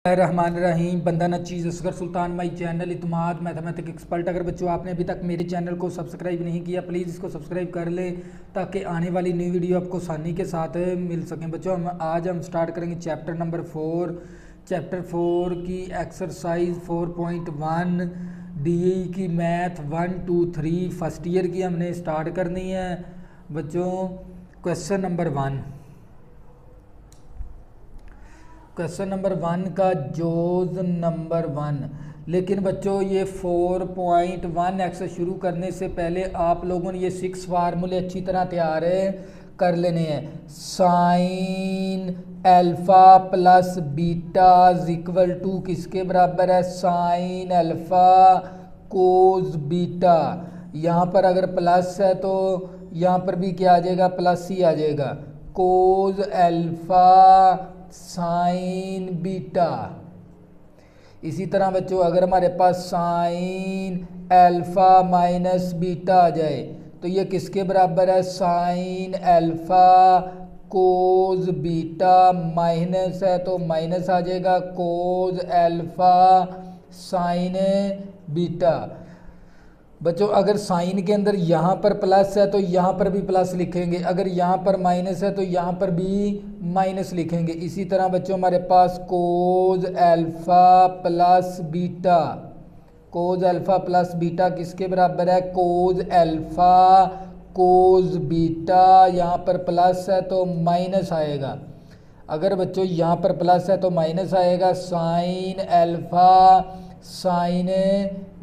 रहमान रहीम बंदा नचीज़ असगर सुल्तान my channel Itmad mathematic expert. अगर बच्चों आपने अभी तक मेरे चैनल को सब्सक्राइब नहीं किया प्लीज़ इसको सब्सक्राइब कर ले ताकि आने वाली नई वीडियो आपको आसानी के साथ मिल सकें। बच्चों आज हम स्टार्ट करेंगे चैप्टर नंबर 4। चैप्टर 4 की एक्सरसाइज 4.1 डीई की मैथ 1 2 3 फर्स्ट ईयर की हमने स्टार्ट करनी है। बच्चों क्वेश्चन नंबर 1 का जोज नंबर 1। लेकिन बच्चों ये 4.1 से शुरू करने से पहले आप लोगों ने ये 6 फार्मूले अच्छी तरह तैयार कर लेने हैं। Sine alpha plus beta equal to किसके बराबर है? Sine alpha cos beta. यहाँ पर अगर प्लस है तो यहाँ पर भी क्या आ जाएगा? प्लस ही आ जाएगा। कोस अल्फ़ा साइन बीटा। इसी तरह बच्चों अगर हमारे पास साइन अल्फ़ा माइनस बीटा आ जाए तो ये किसके बराबर है? Sine alpha cos beta. Minus है तो माइनस आ जाएगा कोस अल्फ़ा साइन बीटा। बच्चों अगर साइन के अंदर यहाँ पर प्लस है तो यहाँ पर भी प्लस लिखेंगे, अगर यहाँ पर माइनस है तो यहाँ पर भी माइनस लिखेंगे। इसी तरह बच्चों हमारे पास cos alpha plus beta. Cos alpha plus beta किसके बराबर है? Cos alpha cos beta. यहाँ पर प्लस है तो माइनस आएगा, अगर बच्चों यहाँ पर प्लस है तो माइनस आएगा साइन अल्फ़ा साइन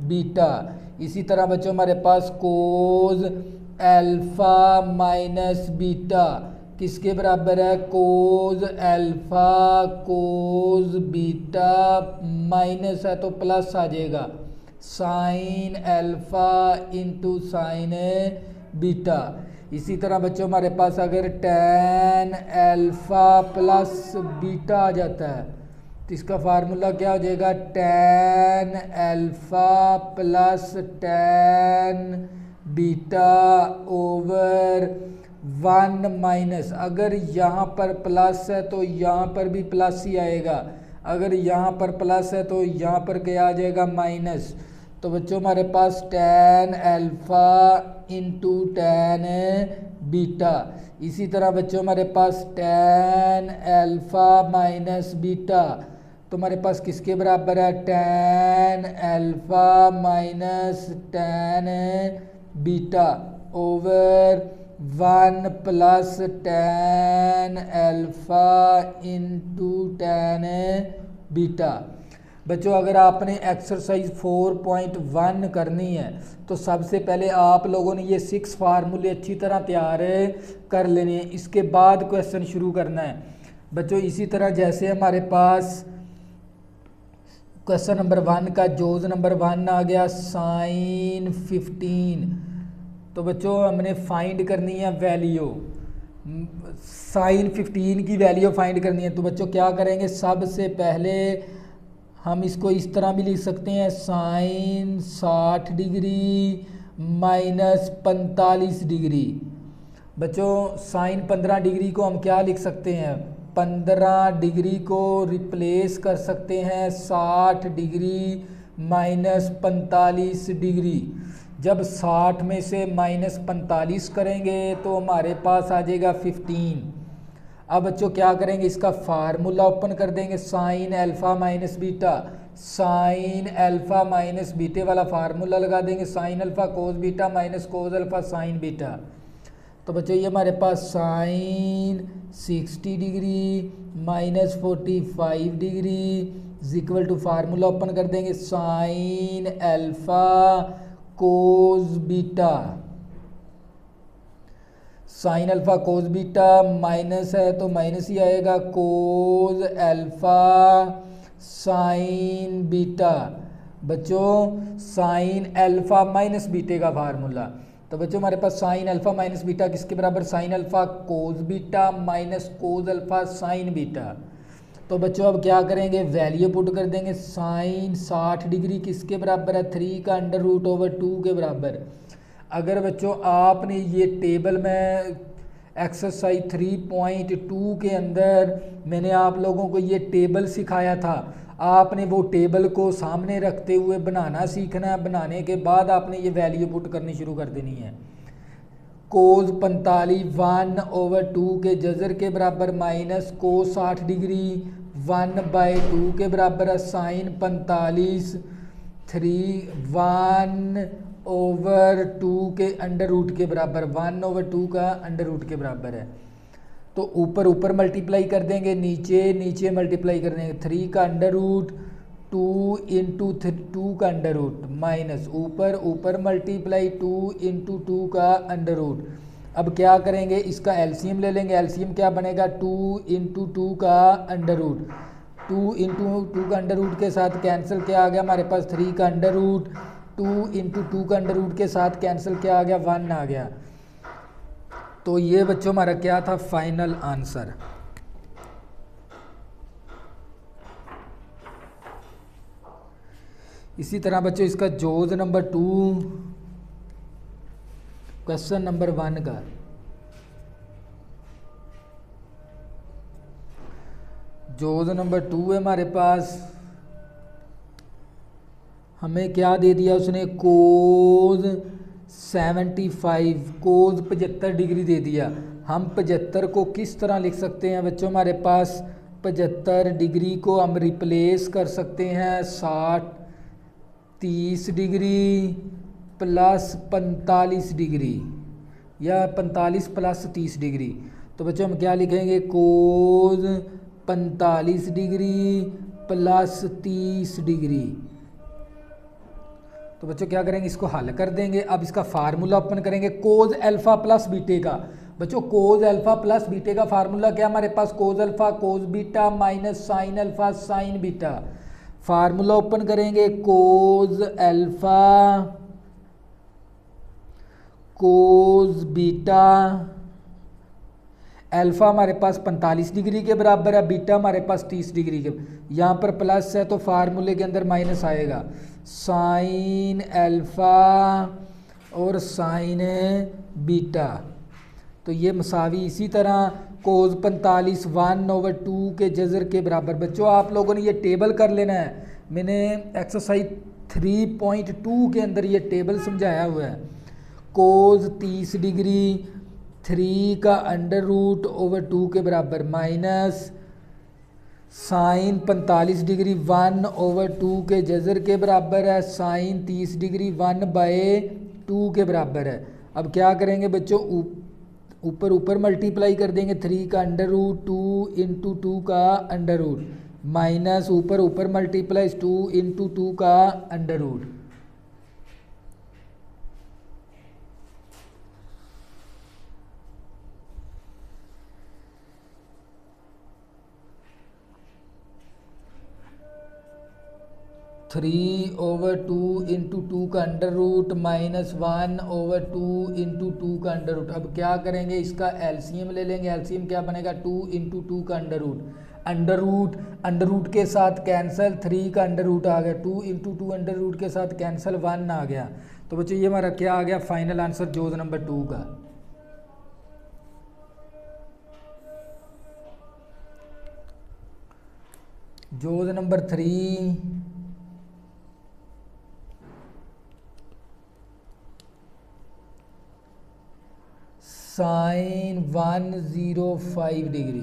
बीटा। इसी तरह बच्चों हमारे पास कोस अल्फ़ा माइनस बीटा किसके बराबर है? Cos alpha cos beta. Minus है तो प्लस आ जाएगा sine alpha into sine beta. इसी तरह बच्चों हमारे पास अगर टैन अल्फ़ा प्लस बीटा आ जाता है तो इसका फार्मूला क्या हो जाएगा? Tan alpha plus tan beta over 1 minus. अगर यहाँ पर प्लस है तो यहाँ पर भी प्लस ही आएगा, अगर यहाँ पर प्लस है तो यहाँ पर क्या आ जाएगा? माइनस। तो बच्चों हमारे पास tan alpha into tan beta. इसी तरह बच्चों हमारे पास टैन अल्फ़ा माइनस बीटा तो हमारे पास किसके बराबर है? Tan alpha minus tan beta over 1 plus tan alpha into tan beta. बच्चों अगर आपने एक्सरसाइज 4.1 करनी है तो सबसे पहले आप लोगों ने ये 6 फार्मूले अच्छी तरह तैयार कर लेने हैं, इसके बाद क्वेश्चन शुरू करना है। बच्चों इसी तरह जैसे हमारे पास क्वेश्चन नंबर 1 का जोज नंबर 1 आ गया साइन 15। तो बच्चों हमने फाइंड करनी है वैल्यू, साइन 15 की वैल्यू फाइंड करनी है। तो बच्चों क्या करेंगे? सबसे पहले हम इसको इस तरह भी लिख सकते हैं साइन 60 डिग्री माइनस 45 डिग्री। बच्चों साइन 15 डिग्री को हम क्या लिख सकते हैं? 15 डिग्री को रिप्लेस कर सकते हैं 60 डिग्री माइनस 45 डिग्री। जब 60 में से माइनस 45 करेंगे तो हमारे पास आ जाएगा 15। अब बच्चों क्या करेंगे? इसका फार्मूला ओपन कर देंगे sine alpha minus beta. Sine alpha minus बीटे वाला फार्मूला लगा देंगे, sine alpha cos beta minus cos alpha sine beta. तो बच्चों ये हमारे पास sine 60 degree minus 45 degree equal to formula open कर देंगे sine alpha cos beta. Sine alpha cos beta minus है तो माइनस ही आएगा कोस अल्फ़ा साइन बीटा। बच्चों साइन अल्फ़ा माइनस बीटे का फार्मूला, तो बच्चों हमारे पास साइन अल्फ़ा माइनस बीटा किसके बराबर? Sign alpha cos beta minus cos alpha sine beta. तो बच्चों अब क्या करेंगे? वैल्यू पुट कर देंगे। साइन 60 डिग्री किसके बराबर है? 3 का अंडर रूट ओवर 2 के बराबर। अगर बच्चों आपने ये टेबल में एक्सरसाइज 3.2 के अंदर मैंने आप लोगों को ये टेबल सिखाया था। आपने वो टेबल को सामने रखते हुए बनाना सीखना है। बनाने के बाद आपने ये वैल्यू पुट करनी शुरू कर देनी है। कोस 45 1/2 के जजर के बराबर माइनस कोस 60 डिग्री 1/2 के बराबर है। साइन 45 1/2 के अंडर रूट के बराबर 1/2 का अंडर रूट के बराबर है। तो ऊपर ऊपर मल्टीप्लाई कर देंगे, नीचे नीचे मल्टीप्लाई कर देंगे। 3 का अंडर रूट 2 इंटू 2 का अंडर रूट माइनस ऊपर ऊपर मल्टीप्लाई 2 इंटू 2 का अंडर रूट। अब क्या करेंगे, इसका एलसीएम ले लेंगे। एलसीएम क्या बनेगा, 2 इंटू 2 का अंडर रूट। 2 इंटू 2 का अंडर रूट के साथ कैंसिल क्या आ गया हमारे पास, 3 का अंडर रूट। 2 इंटू 2 का अंडर रूट के साथ कैंसिल क्या आ गया, 1 आ गया। तो ये बच्चों हमारा क्या था, फाइनल आंसर। इसी तरह बच्चों इसका जोज नंबर 2 क्वेश्चन नंबर 1 का जोज नंबर 2 है हमारे पास। हमें क्या दे दिया उसने, कोज 75 कोज 75 डिग्री दे दिया। हम 75 को किस तरह लिख सकते हैं बच्चों, हमारे पास 75 डिग्री को हम रिप्लेस कर सकते हैं 30 डिग्री प्लस 45 डिग्री या 45 प्लस 30 डिग्री। तो बच्चों हम क्या लिखेंगे, कोज 45 डिग्री प्लस 30 डिग्री। तो बच्चों क्या करेंगे, इसको हल कर देंगे। अब इसका फार्मूला ओपन करेंगे, कोज अल्फा प्लस बीटे का। बच्चों कोज अल्फा प्लस बीटे का फार्मूला क्या हमारे पास, cos alpha cos beta minus sine alpha sine beta. Formula open करेंगे, cos alpha cos beta. Alpha हमारे पास 45 डिग्री के बराबर है, बीटा हमारे पास 30 डिग्री के। यहाँ पर प्लस है तो फार्मूले के अंदर माइनस आएगा। साइन अल्फा और साइन बीटा, तो ये मसावी। इसी तरह कोज 45 1/2 के जजर के बराबर। बच्चों आप लोगों ने ये टेबल कर लेना है। मैंने एक्सरसाइज 3.2 के अंदर ये टेबल समझाया हुआ है। कोज 30 डिग्री 3 का अंडर रूट ओवर 2 के बराबर माइनस साइन 45 डिग्री 1/2 के जजर के बराबर है। साइन 30 डिग्री 1/2 के बराबर है। अब क्या करेंगे बच्चों, ऊपर ऊपर मल्टीप्लाई कर देंगे। 3 का अंडर रूट 2 इंटू 2 का अंडर रूट माइनस ऊपर ऊपर मल्टीप्लाई 2 इंटू 2 का under root. Three over 2 into 2 का अंडर रूट माइनस 1/2 इंटू 2 का अंडर रूट। अब क्या करेंगे, इसका एलसीएम ले लेंगे। एलसीएम क्या बनेगा, 2 इंटू 2 का अंडर रूट। अंडर रूट के साथ कैंसल, 3 का अंडर रूट आ गया। 2 इंटू 2 अंडर रूट के साथ कैंसल, 1 आ गया। तो बच्चों ये हमारा क्या आ गया, फाइनल आंसर जोज नंबर 2 का। जोज नंबर 3 साइन 105 डिग्री।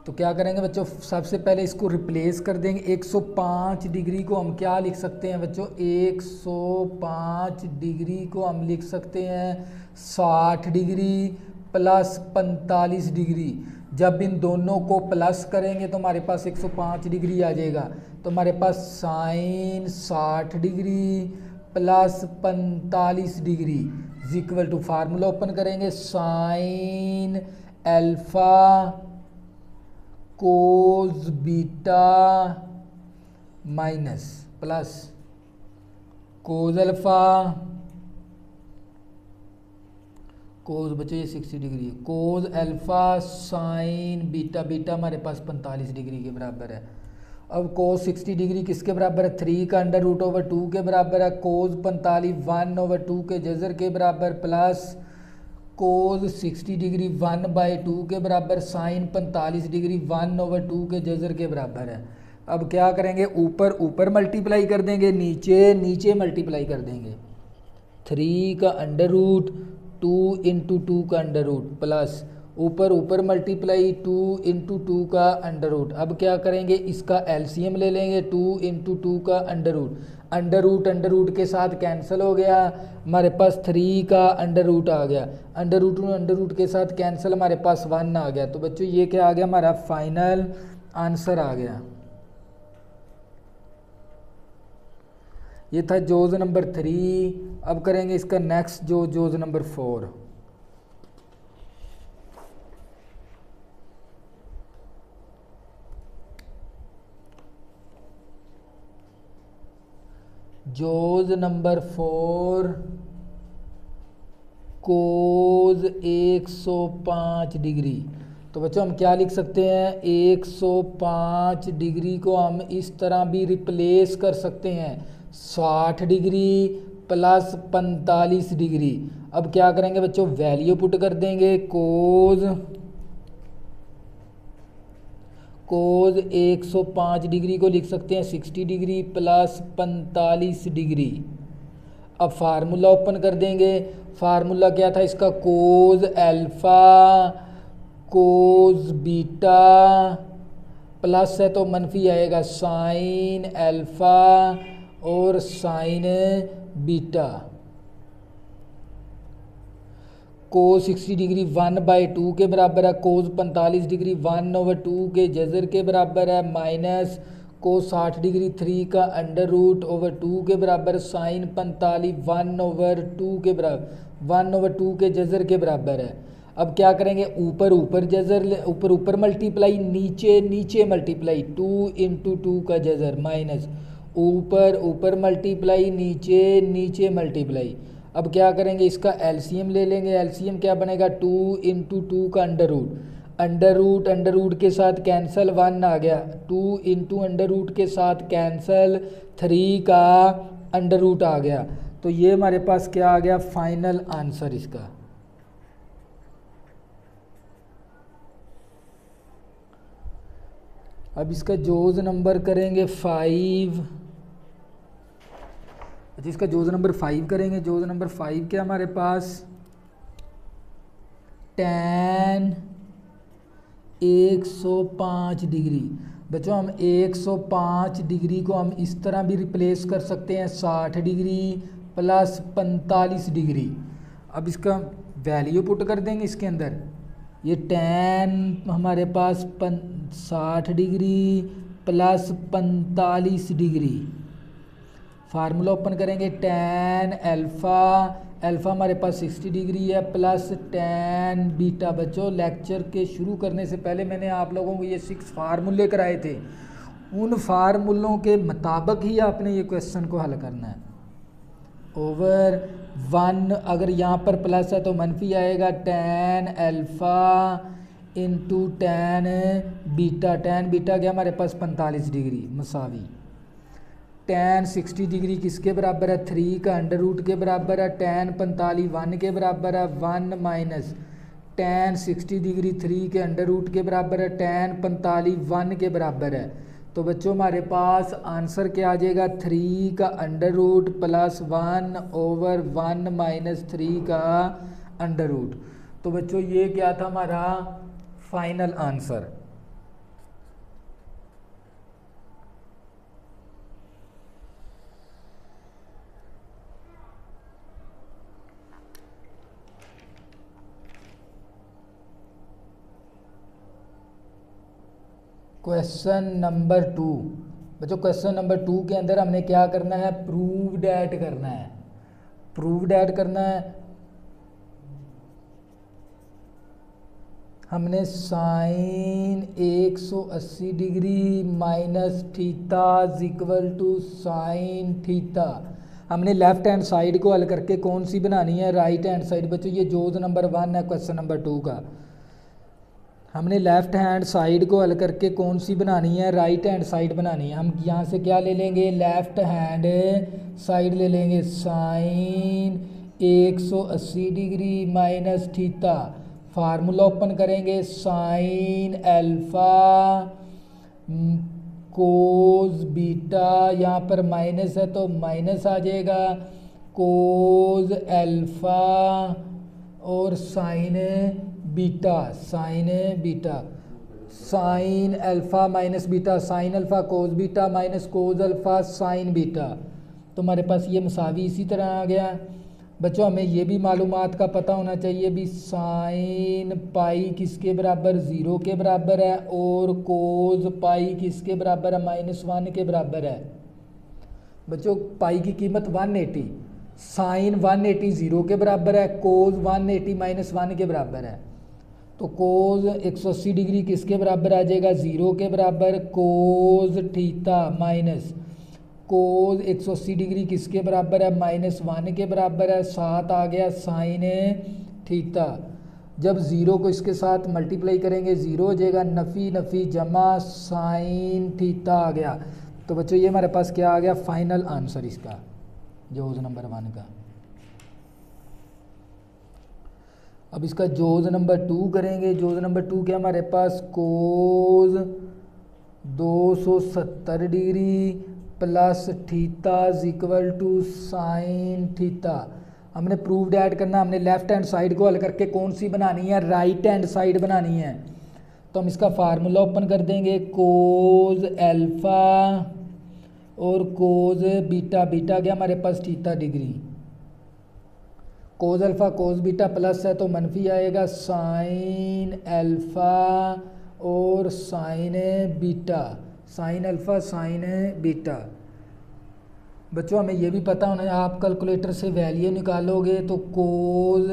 तो क्या करेंगे बच्चों, सबसे पहले इसको रिप्लेस कर देंगे। 105 डिग्री को हम क्या लिख सकते हैं बच्चों, 105 डिग्री को हम लिख सकते हैं 60 डिग्री प्लस 45 डिग्री। जब इन दोनों को प्लस करेंगे तो हमारे पास 105 डिग्री आ जाएगा। तो हमारे पास sine 60 degree plus 45 degree equal to, formula open करेंगे, sine alpha cos beta minus plus cos alpha cos, बच्चों ये 60 डिग्री है, cos alpha sine beta. Beta हमारे पास 45 डिग्री के बराबर है। अब कोस 60 डिग्री किसके बराबर है, 3 का अंडर रूट ओवर 2 के बराबर है। कोस 45 1/2 के जजर के बराबर प्लस कोज 60 डिग्री 1/2 के बराबर, साइन 45 डिग्री 1/2 के जज़र के बराबर है। अब क्या करेंगे, ऊपर ऊपर मल्टीप्लाई कर देंगे, नीचे नीचे मल्टीप्लाई कर देंगे। 3 का अंडर रूट 2 इंटू 2 का अंडर रूट प्लस ऊपर ऊपर मल्टीप्लाई 2 इंटू 2 का अंडर रूट। अब क्या करेंगे, इसका एलसीएम ले लेंगे, 2 इंटू 2 का अंडर रूट के साथ कैंसिल हो गया, हमारे पास 3 का अंडर रूट आ गया, अंडर रूट के साथ कैंसिल, हमारे पास 1 आ गया। तो बच्चों ये क्या आ गया, हमारा फाइनल आंसर आ गया। ये था जोज नंबर 3। अब करेंगे इसका नेक्स्ट जोज नंबर 4। जोज नंबर 4 कोज 105 डिग्री। तो बच्चों हम क्या लिख सकते हैं, 105 डिग्री को हम इस तरह भी रिप्लेस कर सकते हैं, 60 डिग्री प्लस 45 डिग्री। अब क्या करेंगे बच्चों, वैल्यू पुट कर देंगे, कोज 105 डिग्री को लिख सकते हैं 60 डिग्री प्लस 45 डिग्री। अब फार्मूला ओपन कर देंगे, फार्मूला क्या था इसका, कोज अल्फा कोज बीटा प्लस है तो मनफी आएगा साइन अल्फा और साइन बीटा। कोज 60 डिग्री 1/2 के बराबर है, कोज 45 डिग्री 1/2 के जज़र के बराबर है, माइनस कोज 60 डिग्री 3 का अंडर रूट ओवर 2 के बराबर, साइन 45 1/2 के बराबर 1/2 के जज़र के बराबर है। अब क्या करेंगे, ऊपर ऊपर जज़र ऊपर ऊपर मल्टीप्लाई, नीचे नीचे मल्टीप्लाई, 2 इंटू 2 का जज़र माइनस ऊपर ऊपर मल्टीप्लाई, नीचे नीचे मल्टीप्लाई। अब क्या करेंगे, इसका एलसीएम ले लेंगे, एलसीएम क्या बनेगा, 2 इंटू 2 का अंडर रूट के साथ कैंसिल, 1 आ गया, 2 इंटू अंडर रूट के साथ कैंसिल, 3 का अंडर रूट आ गया। तो ये हमारे पास क्या आ गया, फाइनल आंसर इसका। अब इसका जोज नंबर करेंगे 5। अच्छा इसका जोज नंबर 5 करेंगे। जोज नंबर 5 क्या हमारे पास, tan 105 डिग्री। बच्चों हम 105 डिग्री को हम इस तरह भी रिप्लेस कर सकते हैं, 60 डिग्री प्लस 45 डिग्री। अब इसका वैल्यू पुट कर देंगे इसके अंदर, ये tan हमारे पास 60 degree plus 45 degree. Formula open करेंगे, tan अल्फ़ा हमारे पास 60 डिग्री है प्लस tan बीटा। बच्चों लेक्चर के शुरू करने से पहले मैंने आप लोगों को ये 6 फार्मूले कराए थे, उन फार्मूलों के मुताबिक ही आपने ये क्वेश्चन को हल करना है। ओवर 1 अगर यहाँ पर प्लस है तो मनफी आएगा, tan alpha into tan beta. tan beta क्या हमारे पास 45 डिग्री मसावी। tan 60 डिग्री किसके बराबर है, 3 का अंडर रूट के बराबर है, tan 45 1 के बराबर है, 1 माइनस tan 60 डिग्री 3 के अंडर रूट के बराबर है, tan 45 1 के बराबर है। तो बच्चों हमारे पास आंसर क्या आ जाएगा, 3 का under root plus 1 over 1 minus 3 का अंडर रूट। तो बच्चों ये क्या था हमारा फाइनल आंसर। Question number 2। बच्चों क्वेश्चन नंबर 2 के अंदर हमने क्या करना है, प्रूव डैट करना है। प्रूव डैट करना है, हमने sine 180 degree minus theta equal to sine theta. हमने लेफ्ट हैंड साइड को हल करके कौन सी बनानी है, राइट हैंड साइड। बच्चों ये जोज नंबर 1 है क्वेश्चन नंबर 2 का। हमने लेफ्ट हैंड साइड को हल करके कौन सी बनानी है, राइट हैंड साइड बनानी है। हम यहाँ से क्या ले लेंगे, लेफ्ट हैंड साइड ले लेंगे, sine 180 degree minus theta. Formula open करेंगे, साइन अल्फा कोस बीटा, यहाँ पर माइनस है तो माइनस आ जाएगा, कोस अल्फा और sine beta, sine beta, sine alpha minus beta, sine alpha cos beta minus cos alpha sine beta. तो हमारे पास ये मसावी इसी तरह आ गया। बच्चों हमें ये भी मालूमात का पता होना चाहिए भी साइन पाई किसके बराबर 0 के बराबर है और कोस पाई किसके बराबर है -1 के बराबर है। बच्चों पाई की कीमत 180, साइन 180 0 के बराबर है, कोस 180 -1 के बराबर है। तो कोस 180 डिग्री किसके बराबर आ जाएगा 0 के बराबर, cos theta minus cos 180 degree किसके बराबर है -1 के बराबर है, साथ आ गया साइन थीटा। जब 0 को इसके साथ मल्टीप्लाई करेंगे 0 हो जाएगा, नफ़ी नफ़ी जमा साइन थीटा आ गया। तो बच्चों ये हमारे पास क्या आ गया फाइनल आंसर इसका, जोज नंबर 1 का। अब इसका जोज नंबर 2 करेंगे। जोज नंबर 2 क्या हमारे पास, cos 270 degree plus theta is equal to sine theta. हमने प्रूव्ड ऐड करना, हमने लेफ्ट हैंड साइड को हल करके कौन सी बनानी है, राइट हैंड साइड बनानी है। तो हम इसका फार्मूला ओपन कर देंगे, कोस अल्फा और कोस बीटा, बीटा क्या हमारे पास theta degree, cos alpha cos beta plus है तो मनफी आएगा, साइन अल्फा और sine beta, sine alpha sine beta. बच्चों हमें यह भी पता होना है, आप कैलकुलेटर से वैल्यू निकालोगे तो कोस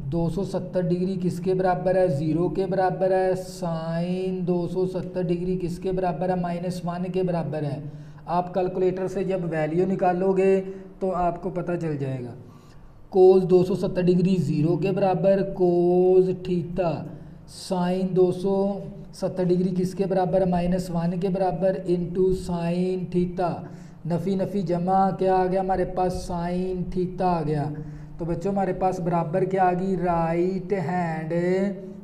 270 डिग्री किसके बराबर है 0 के बराबर है, साइन 270 डिग्री किसके बराबर है -1 के बराबर है। आप कैलकुलेटर से जब वैल्यू निकालोगे तो आपको पता चल जाएगा। कोस 270 डिग्री 0 के बराबर, कोस थीटा साइन 270 डिग्री किसके बराबर है -1 के बराबर इनटू साइन थीटा, नफ़ी नफ़ी जमा क्या आ गया हमारे पास साइन थीटा आ गया। तो बच्चों हमारे पास बराबर क्या आ गई राइट हैंड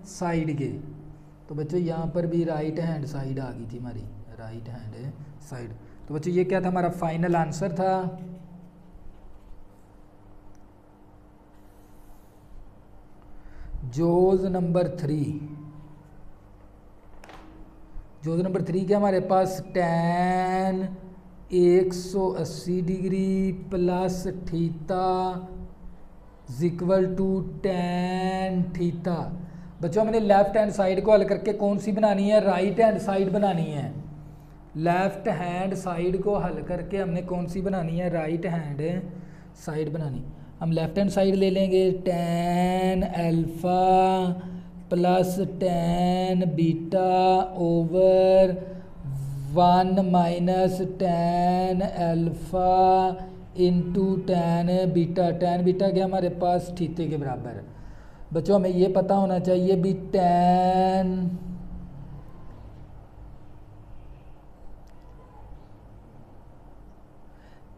साइड के। तो बच्चों यहाँ पर भी राइट हैंड साइड आ गई थी हमारी, राइट हैंड साइड। तो बच्चों ये क्या था हमारा फाइनल आंसर था। जोज नंबर 3, जोज नंबर 3 क्या हमारे पास, tan 180 degree plus theta equal to tan theta. बच्चों हमने लेफ्ट हैंड साइड को हल करके कौन सी बनानी है, राइट हैंड साइड बनानी है। लेफ्ट हैंड साइड को हल करके हमने कौन सी बनानी है, राइट हैंड साइड बनानी। हम लेफ्ट हैंड साइड ले लेंगे, tan alpha plus tan beta over 1 minus tan alpha into tan beta. tan beta क्या हमारे पास थीटे के बराबर। बच्चों हमें ये पता होना चाहिए भी tan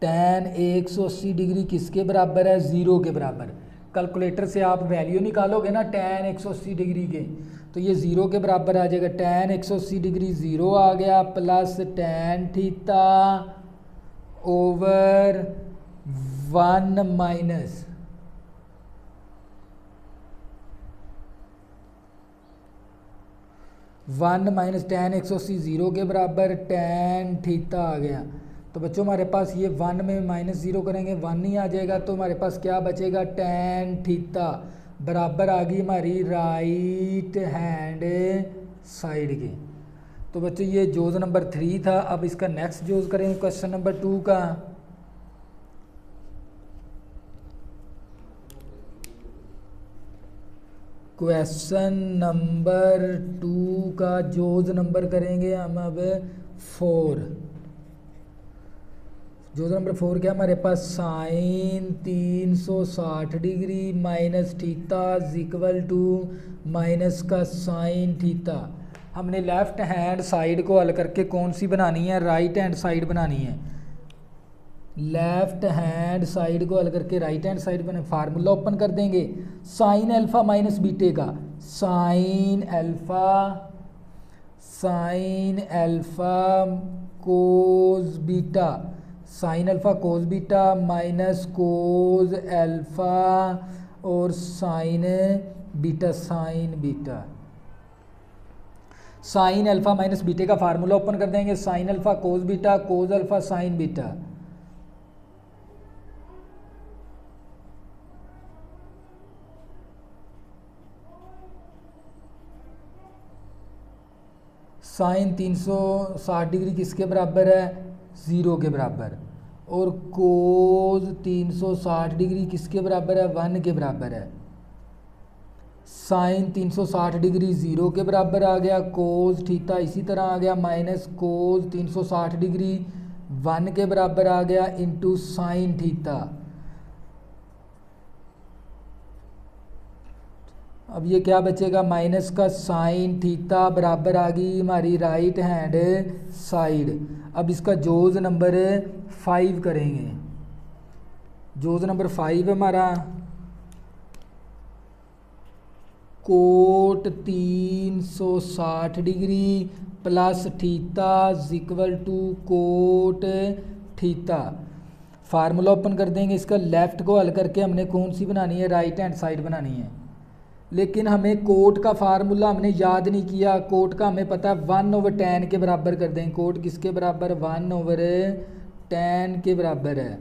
180 डिग्री किसके बराबर है 0 के बराबर। कैलकुलेटर से आप वैल्यू निकालोगे ना tan 180 डिग्री के, तो ये 0 के बराबर आ जाएगा। tan 180 डिग्री 0 आ गया plus tan theta over 1 minus tan 180 0 के बराबर tan थीटा आ गया। तो बच्चों हमारे पास ये 1 में -0 करेंगे 1 ही आ जाएगा। तो हमारे पास क्या बचेगा tan थीटा बराबर आ गई हमारी राइट हैंड साइड के। तो बच्चों ये जोज नंबर 3 था। अब इसका नेक्स्ट जोज करेंगे क्वेश्चन नंबर 2 का। क्वेश्चन नंबर 2 का जोज नंबर करेंगे हम अब 4। जोज नंबर 4 क्या हमारे पास, sine 360 degree minus theta equal to minus का साइन थीटा। हमने लेफ्ट हैंड साइड को हल करके कौन सी बनानी है, राइट हैंड साइड बनानी है। लेफ्ट हैंड साइड को हल करके राइट हैंड साइड पर फार्मूला ओपन कर देंगे साइन अल्फा माइनस बीटे का। Sine alpha cos beta, sine alpha cos beta minus cos alpha और sine beta, sine alpha minus बीटे का फार्मूला ओपन कर देंगे sine alpha cos beta cos alpha sine beta. Sine 360 degree किसके बराबर है, 0 के बराबर, और कोस 360 डिग्री किसके बराबर है, 1 के बराबर है। साइन 360 डिग्री 0 के बराबर आ गया, कोस थीटा इसी तरह आ गया माइनस कोस 360 डिग्री 1 के बराबर आ गया इंटू साइन थीटा। अब ये क्या बचेगा, माइनस का साइन थीटा बराबर आ गई हमारी राइट हैंड साइड। अब इसका जोज नंबर 5 करेंगे। जोज नंबर 5 हमारा cot 360 degree plus theta equal to cot theta. Formula open कर देंगे, इसका लेफ्ट को हल करके हमने कौन सी बनानी है, राइट हैंड साइड बनानी है। लेकिन हमें कोट का फार्मूला हमने याद नहीं किया। कोट का हमें पता है 1/tan के बराबर कर देंगे। कोट किसके बराबर, 1/tan के बराबर है।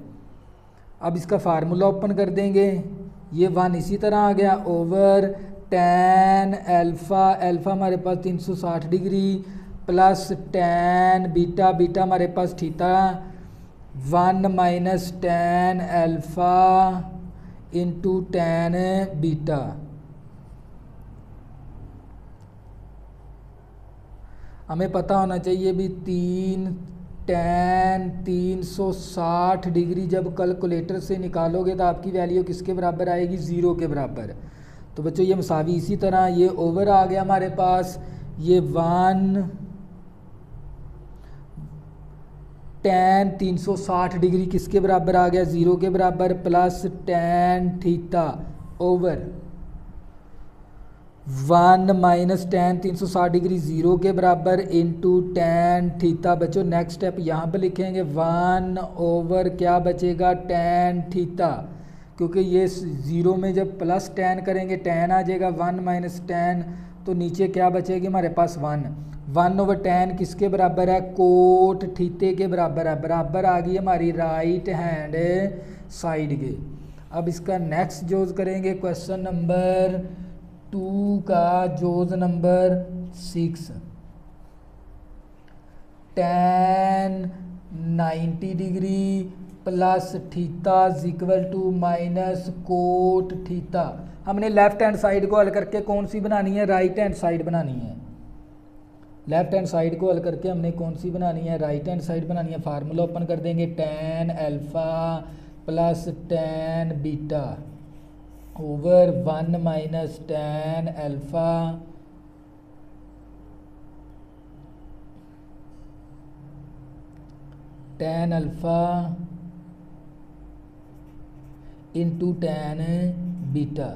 अब इसका फार्मूला ओपन कर देंगे, ये 1 इसी तरह आ गया ओवर tan अल्फ़ा, अल्फ़ा हमारे पास 360 degree plus tan beta, beta हमारे पास theta 1 minus tan alpha into tan beta. हमें पता होना चाहिए भी 3 tan 360 डिग्री जब कैलकुलेटर से निकालोगे तो आपकी वैल्यू किसके बराबर आएगी, 0 के बराबर। तो बच्चों ये मसावी इसी तरह ये ओवर आ गया हमारे पास, ये 1 tan 360 डिग्री किसके बराबर आ गया, 0 के बराबर, plus tan theta over 1 minus tan 360 degree 0 के बराबर इंटू tan थीटा। बच्चों नेक्स्ट स्टेप यहाँ पर लिखेंगे 1 ओवर क्या बचेगा, tan थीटा, क्योंकि ये 0 में जब प्लस tan करेंगे tan आ जाएगा, 1 माइनस tan, तो नीचे क्या बचेगी हमारे पास 1 ओवर tan किसके बराबर है, कोट थीटे के बराबर है, बराबर आ गई हमारी राइट हैंड साइड के। अब इसका नेक्स्ट जोज करेंगे क्वेश्चन नंबर 2 का जोज number 6। tan 90 degree plus theta equal to minus cot theta. हमने लेफ्ट हैंड साइड को हल करके कौन सी बनानी है, राइट हैंड साइड बनानी है। लेफ्ट हैंड साइड को हल करके हमने कौन सी बनानी है, राइट हैंड साइड बनानी है। फार्मूला ओपन कर देंगे tan alpha plus tan beta over 1 minus tan alpha into tan beta.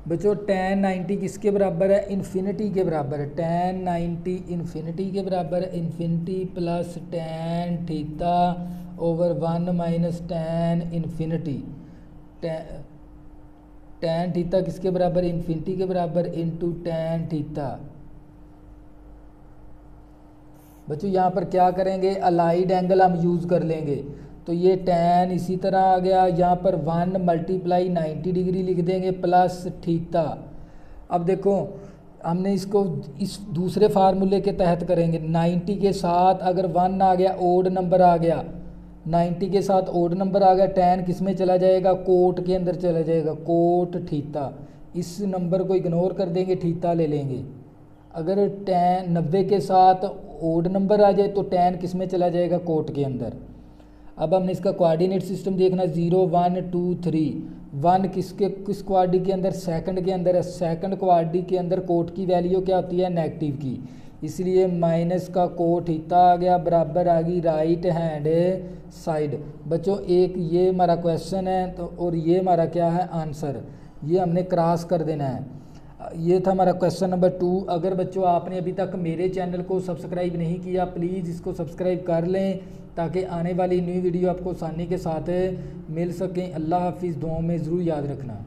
बच्चों tan 90 किसके बराबर है, इन्फिनिटी के बराबर है। tan 90 इन्फिनिटी के बराबर है, infinity plus tan theta over 1 minus tan infinity. tan theta किसके बराबर, इन्फिनिटी के बराबर इंटू tan थीटा। बच्चों यहाँ पर क्या करेंगे, अलाइड एंगल हम यूज़ कर लेंगे, तो ये tan इसी तरह आ गया, यहाँ पर 1 मल्टीप्लाई 90 डिग्री लिख देंगे प्लस थीटा। अब देखो हमने इसको इस दूसरे फार्मूले के तहत करेंगे। 90 के साथ अगर 1 आ गया, ओड नंबर आ गया, 90 के साथ ओड नंबर आ गया, tan किस में चला जाएगा, कोट के अंदर चला जाएगा, कोट थीटा। इस नंबर को इग्नोर कर देंगे, थीटा ले लेंगे। अगर tan 90 के साथ ओड नंबर आ जाए तो tan किस में चला जाएगा, कोट के अंदर। अब हमने इसका कोऑर्डिनेट सिस्टम देखना, 0 1 2 3। 1 किस क्वाड्री के अंदर, सेकंड के अंदर है। सेकंड क्वाड्री के अंदर कोट की वैल्यू क्या होती है, नेगेटिव की। इसलिए माइनस का कोट थीटा आ गया, बराबर आ गई राइट हैंड साइड। बच्चों एक ये हमारा क्वेश्चन है तो और ये हमारा क्या है आंसर, ये हमने क्रॉस कर देना है। ये था हमारा क्वेश्चन नंबर 2। अगर बच्चों आपने अभी तक मेरे चैनल को सब्सक्राइब नहीं किया, प्लीज़ इसको सब्सक्राइब कर लें ताकि आने वाली न्यू वीडियो आपको आसानी के साथ मिल सकें। अल्लाह हाफिज़, दुआओं में ज़रूर याद रखना।